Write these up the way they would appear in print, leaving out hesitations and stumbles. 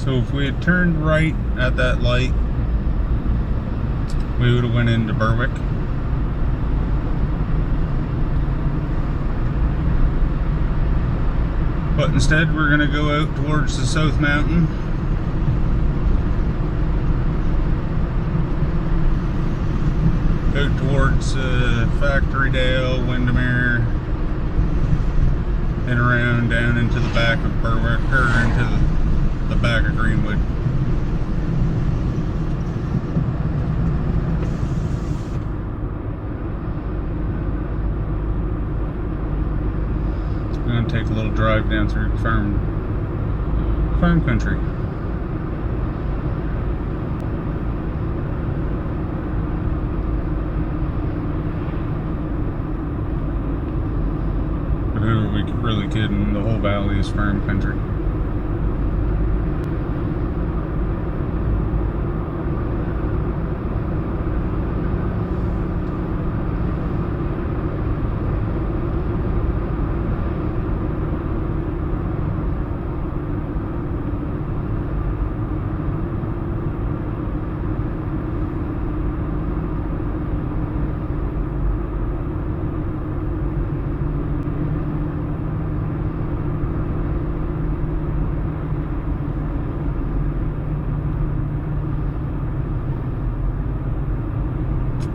So if we had turned right at that light, we would have went into Berwick. But instead we're going to go out towards the South Mountain. Out towards Factorydale, Windermere, and around down into the back of Berwick, or into the back of Greenwood. We're going to take a little drive down through farm country. But who are we really kidding? The whole valley is farm country.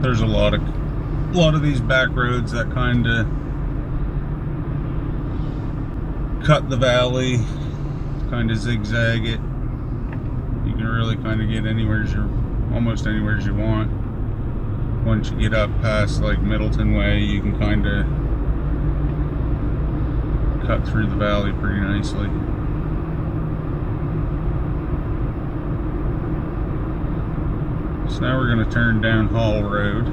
There's a lot of these back roads that kind of cut the valley, kind of zigzag it. You can really kind of get almost anywhere you want. Once you get up past like Middleton Way, you can kind of cut through the valley pretty nicely. So now we're going to turn down Hall Road.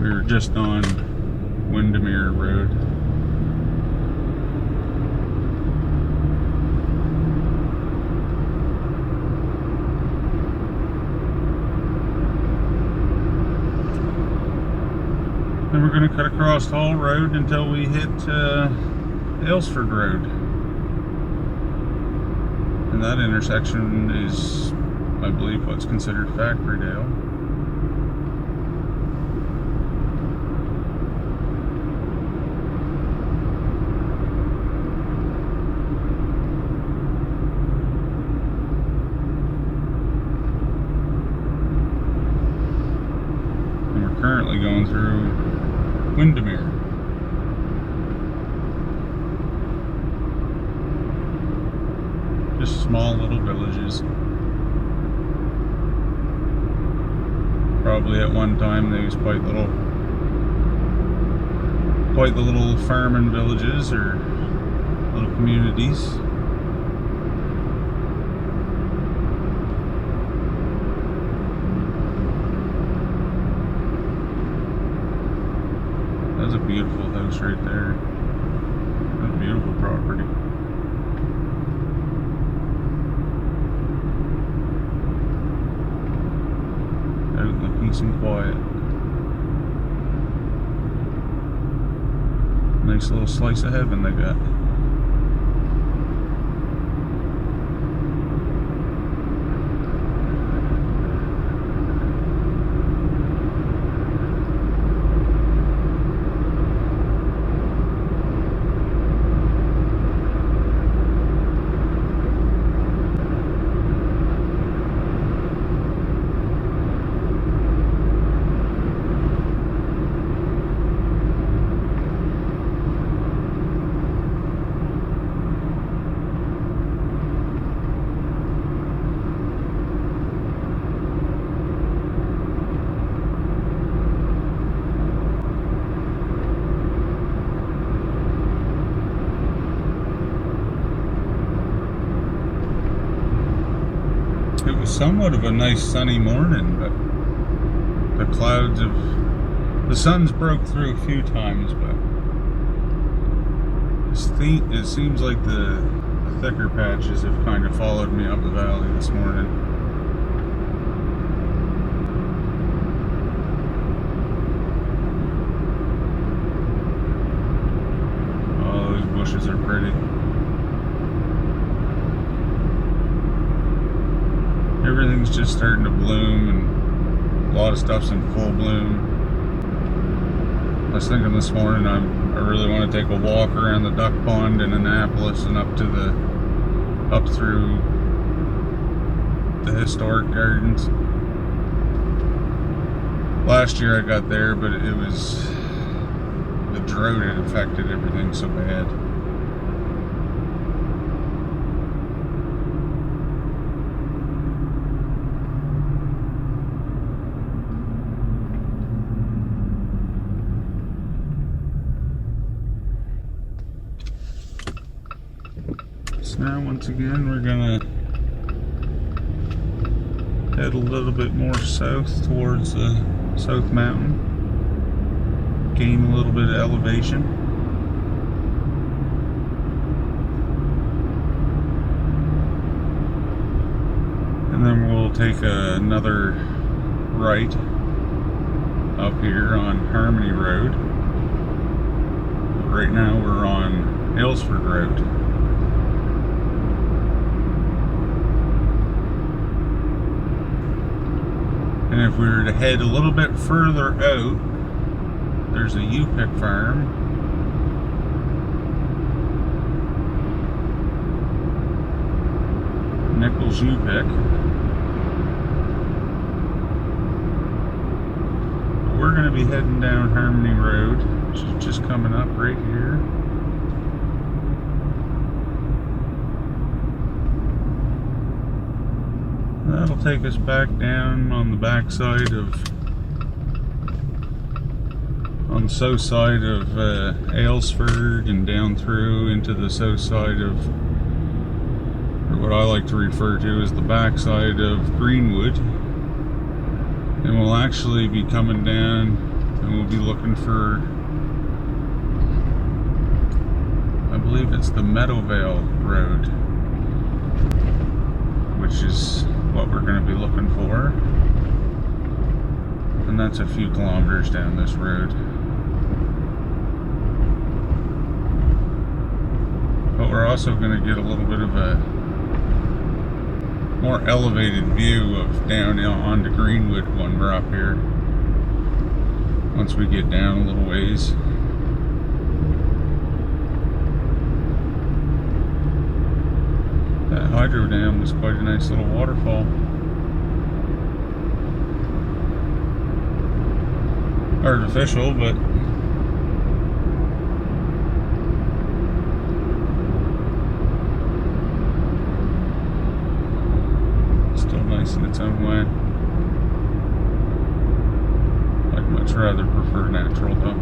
We were just on Windermere Road. Then we're going to cut across Hall Road until we hit Aylesford Road. And that intersection is, I believe, what's considered Factorydale. And we're currently going through Windermere. Just small little villages. Probably at one time they was quite the little farming villages or little communities. That's a beautiful house right there. That's a beautiful property. Out in the peace and quiet. Nice little slice of heaven they got. It was somewhat of a nice sunny morning, but the sun's broke through a few times, but it seems like the thicker patches have kind of followed me up the valley this morning. everything's just starting to bloom, and a lot of stuff's in full bloom. I was thinking this morning I really want to take a walk around the duck pond in Annapolis and up through the historic gardens. Last year I got there, but it was the drought had affected everything so bad. So now once again we're gonna head a little bit more south towards the South Mountain, gain a little bit of elevation. And then we'll take another right up here on Harmony Road. Right now we're on Aylesford Road. And if we were to head a little bit further out, there's a U-pick farm. Nichols U-pick. We're going to be heading down Harmony Road, which is just coming up right here. That'll take us back down on the backside on the south side of Aylesford, and down through into the south side of, or what I like to refer to as the backside of Greenwood. And we'll actually be coming down and we'll be looking for, I believe it's the Meadowvale Road, which is what we're going to be looking for. And that's a few kilometers down this road. But we're also going to get a little bit of a more elevated view of down onto Greenwood when we're up here, once we get down a little ways. That hydro dam was quite a nice little waterfall. Artificial, but still nice in its own way. I'd much rather prefer natural though.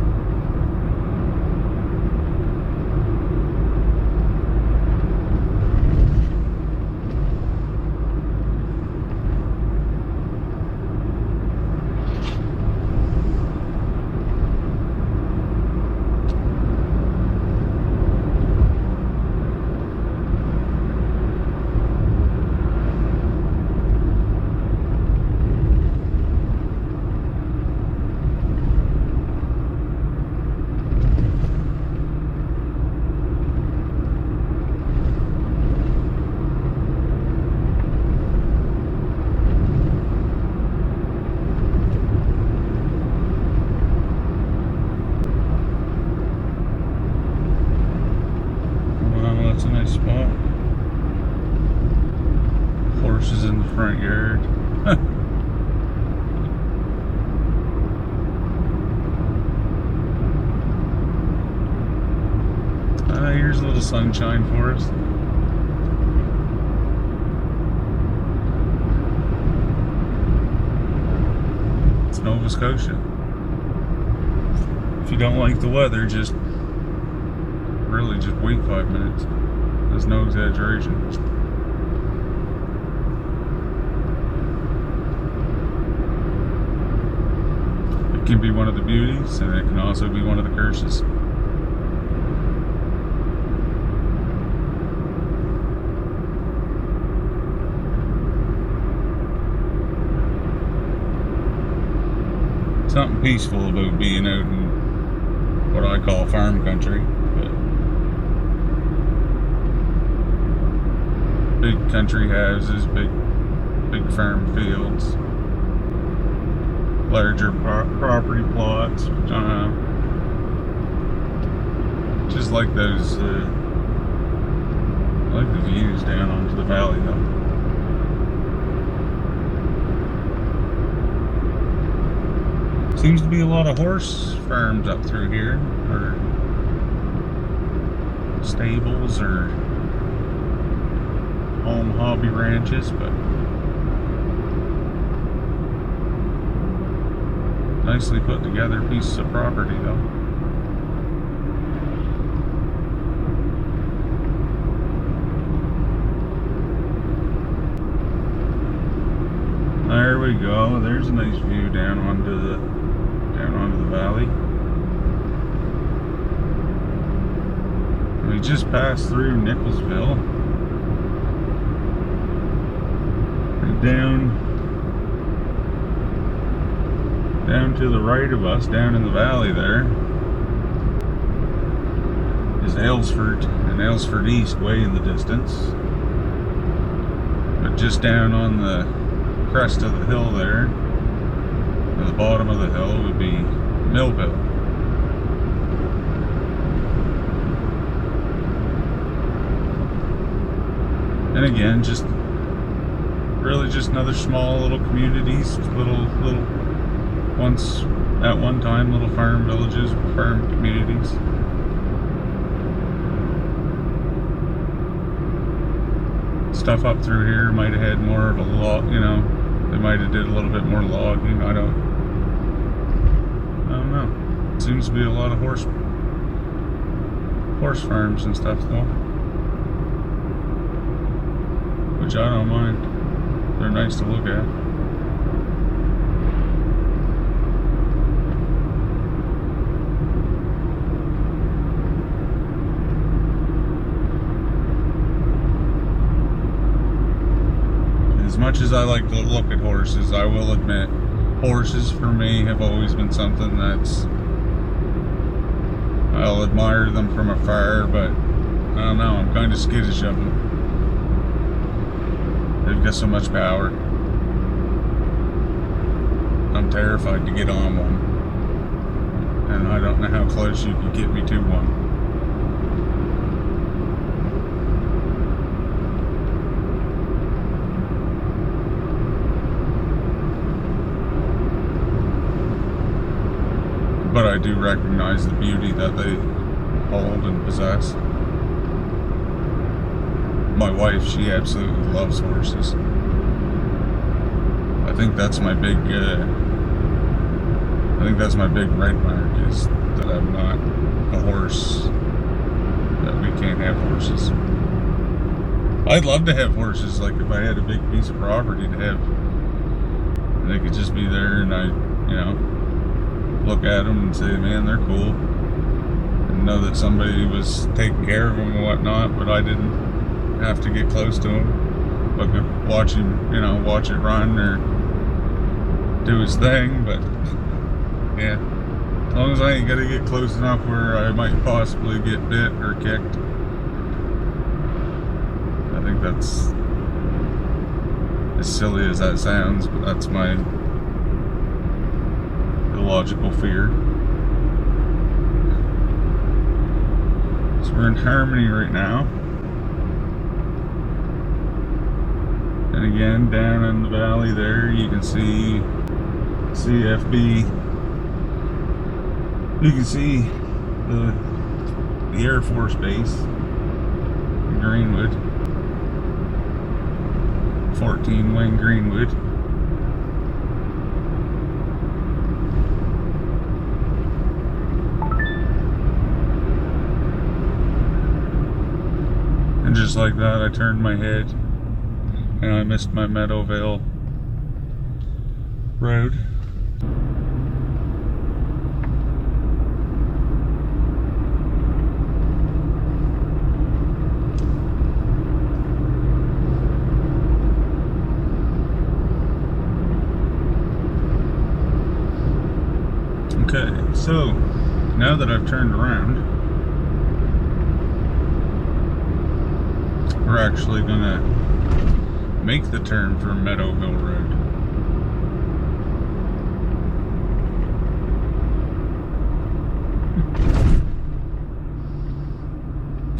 That's a nice spot. Horses in the front yard. Here's a little sunshine for us. It's Nova Scotia. If you don't like the weather, just wait 5 minutes. There's no exaggeration. It can be one of the beauties, and it can also be one of the curses. Something peaceful about being out in what I call farm country. Big country houses, big big farm fields, larger property plots. Just like those, I like the views down onto the valley though. Seems to be a lot of horse farms up through here, or stables, or home hobby ranches, but nicely put together pieces of property though. There we go. There's a nice view down onto the valley. We just passed through Nicholsville. And down to the right of us, down in the valley there, is Aylesford and Aylesford East way in the distance. But just down on the crest of the hill there, at the bottom of the hill, would be Millville. And again, just really just another small little communities, little once at one time little farm villages, farm communities. Stuff up through here might have had more of a log, you know, they might have did a little bit more logging. I don't know. Seems to be a lot of horse farms and stuff though, which I don't mind. They're nice to look at. As much as I like to look at horses, I will admit, horses for me have always been something that's, I'll admire them from afar, but I don't know, I'm kind of skittish of them. They've got so much power. I'm terrified to get on one, and I don't know how close you can get me to one. But I do recognize the beauty that they hold and possess. My wife, she absolutely loves horses. I think that's my big red mark, is that I'm not a horse, that we can't have horses. I'd love to have horses, like if I had a big piece of property to have, they could just be there and I, you know, look at them and say, man, they're cool, and know that somebody was taking care of them and whatnot, but I didn't have to get close to him, but could watch him, you know, watch it run or do his thing. But yeah, as long as I ain't gotta get close enough where I might possibly get bit or kicked, I think that's, as silly as that sounds, but that's my illogical fear. So we're in Harmony right now. And again, down in the valley there, you can see CFB. You can see the Air Force Base in Greenwood. 14 Wing Greenwood. And just like that, I turned my head and I missed my Meadowvale road. Okay, so now that I've turned around, we're actually gonna make the turn from Meadowville Road.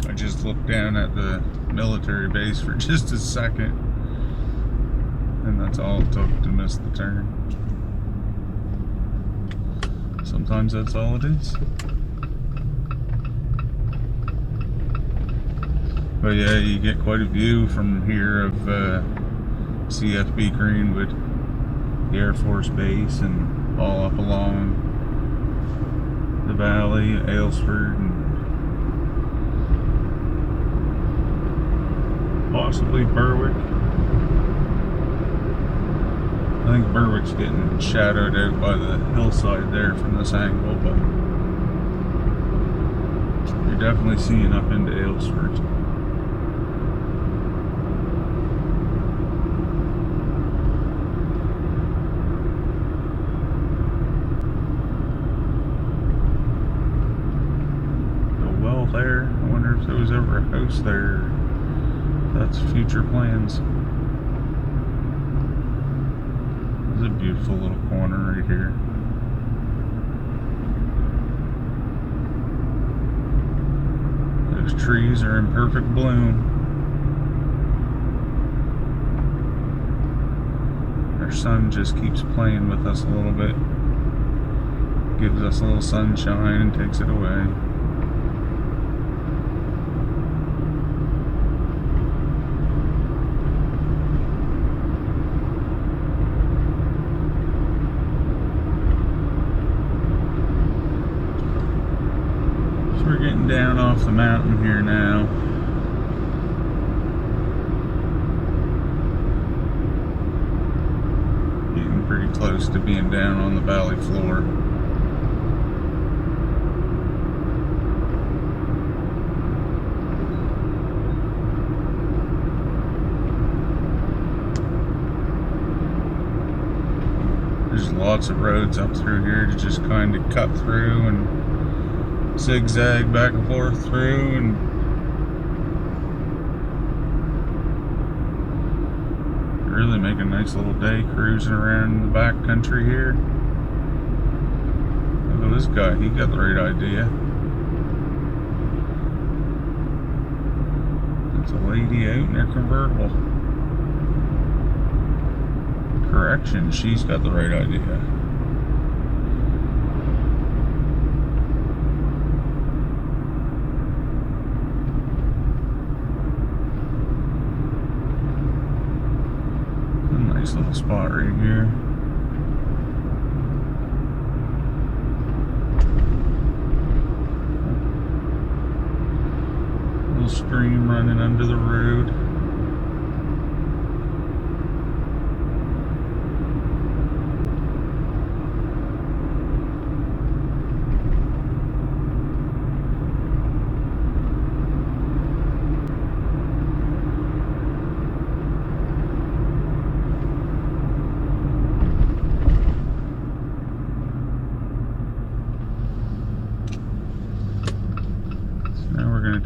I just looked down at the military base for just a second, and that's all it took to miss the turn. Sometimes that's all it is. But yeah, you get quite a view from here of CFB Greenwood, the Air Force Base, and all up along the valley, Aylesford, and possibly Berwick. I think Berwick's getting shadowed out by the hillside there from this angle, but you're definitely seeing up into Aylesford. The well there, I wonder if there was ever a house there. That's future plans. It's a beautiful little corner right here. Those trees are in perfect bloom. Our sun just keeps playing with us a little bit. Gives us a little sunshine and takes it away. We're getting down off the mountain here now. Getting pretty close to being down on the valley floor. There's lots of roads up through here to just kind of cut through and zigzag back and forth through, and really make a nice little day cruising around the back country here. Look at this guy, he got the right idea. That's a lady out in her convertible. Correction, she's got the right idea. Nice little spot right here. Little stream running under the road.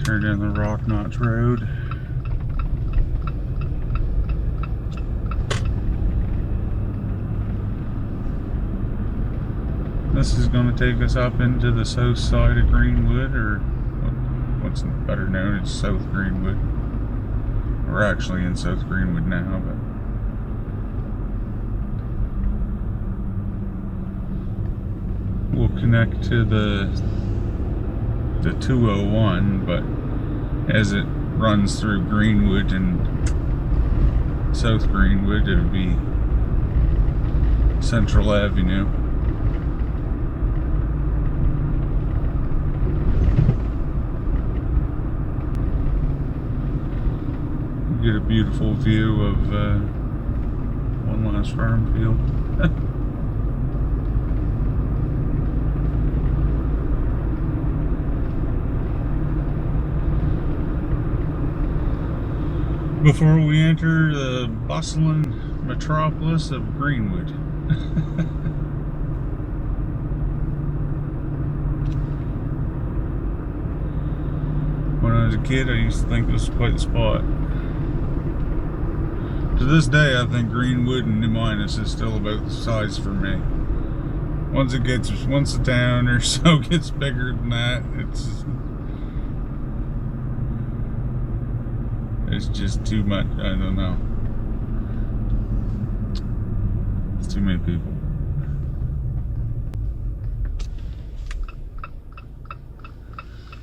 Turn down the Rock Notch Road. This is going to take us up into the south side of Greenwood, or what's better known as South Greenwood. We're actually in South Greenwood now, but we'll connect to the 201, but as it runs through Greenwood and South Greenwood, it would be Central Avenue. You get a beautiful view of one last farm field. Before we enter the bustling metropolis of Greenwood. When I was a kid, I used to think this was quite the spot. Just To this day, I think Greenwood and New Minas is still about the size for me. Once the town or so gets bigger than that, it's just too much. I don't know. It's too many people.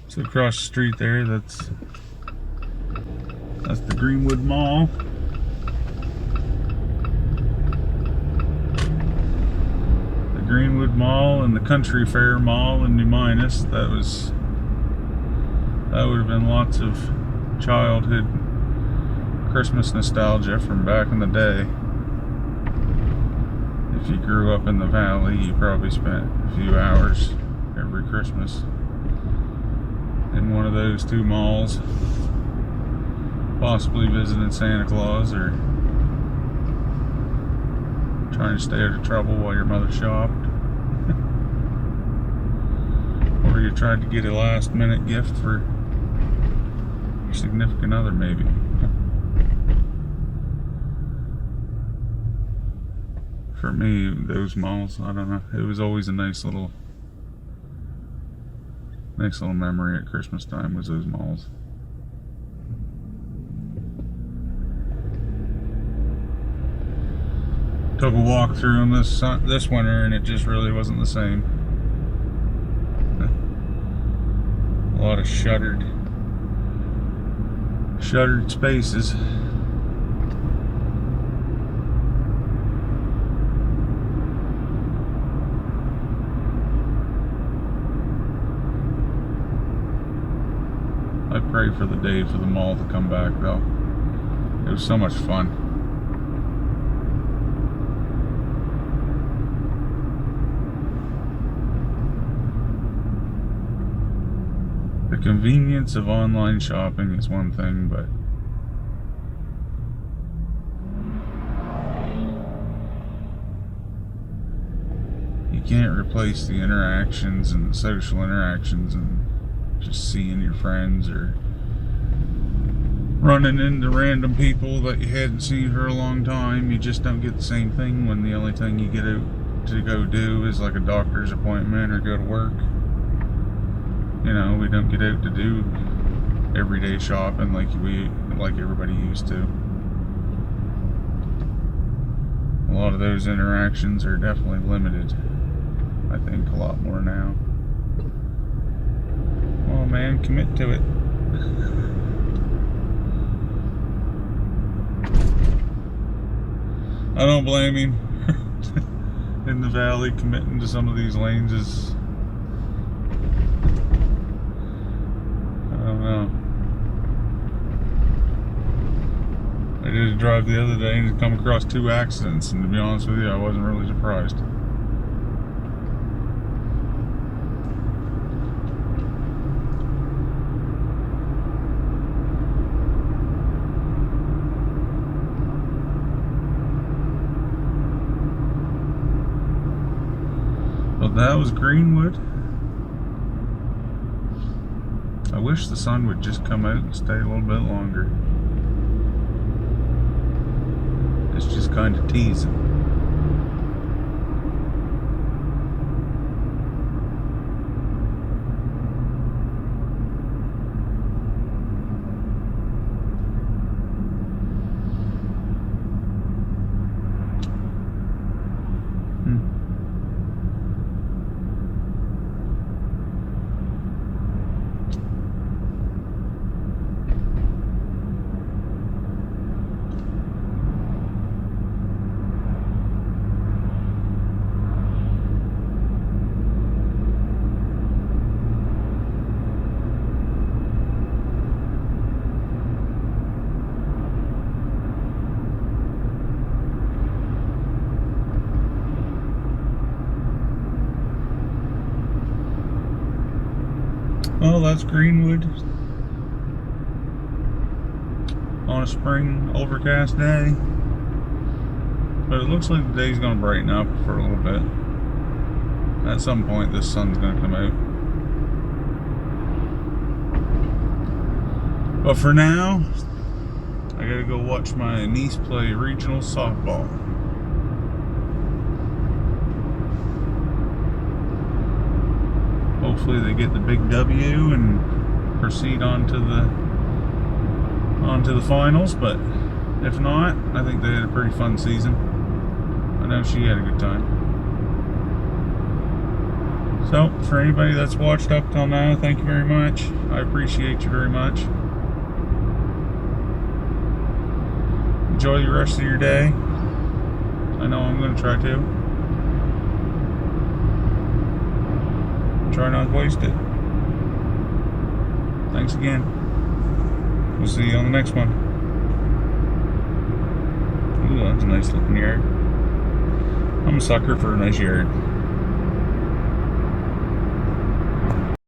So across the street there, that's the Greenwood Mall. The Greenwood Mall and the Country Fair Mall in New Minas. That would have been lots of childhood Christmas nostalgia from back in the day. If you grew up in the valley, you probably spent a few hours every Christmas in one of those two malls, possibly visiting Santa Claus or trying to stay out of trouble while your mother shopped. Or you tried to get a last minute gift for your significant other, maybe. For me, those malls, I don't know, it was always a nice little memory at Christmas time, was those malls. Took a walk through them this winter, and it just really wasn't the same. A lot of shuttered spaces. I pray for the day for the mall to come back, though. It was so much fun. The convenience of online shopping is one thing, but you can't replace the interactions and the social interactions and just seeing your friends or running into random people that you hadn't seen for a long time. You just don't get the same thing when the only thing you get out to go do is like a doctor's appointment or go to work. You know, we don't get out to do everyday shopping like everybody used to. A lot of those interactions are definitely limited. I think a lot more now. Oh man, commit to it. I don't blame him. In the valley, committing to some of these lanes is, I don't know. I did a drive the other day and come across 2 accidents, and to be honest with you, I wasn't really surprised. But that was Greenwood. I wish the sun would just come out and stay a little bit longer. It's just kind of teasing. Well, that's Greenwood on a spring overcast day. But it looks like the day's going to brighten up for a little bit. At some point, this sun's going to come out. But for now, I gotta go watch my niece play regional softball. Hopefully they get the big W and proceed on to the finals, but if not, I think they had a pretty fun season. I know she had a good time. So, for anybody that's watched up till now, thank you very much. I appreciate you very much. Enjoy the rest of your day. I know I'm going to try to. Try not to waste it. Thanks again. We'll see you on the next one. Ooh, that's a nice looking yard. I'm a sucker for a nice yard.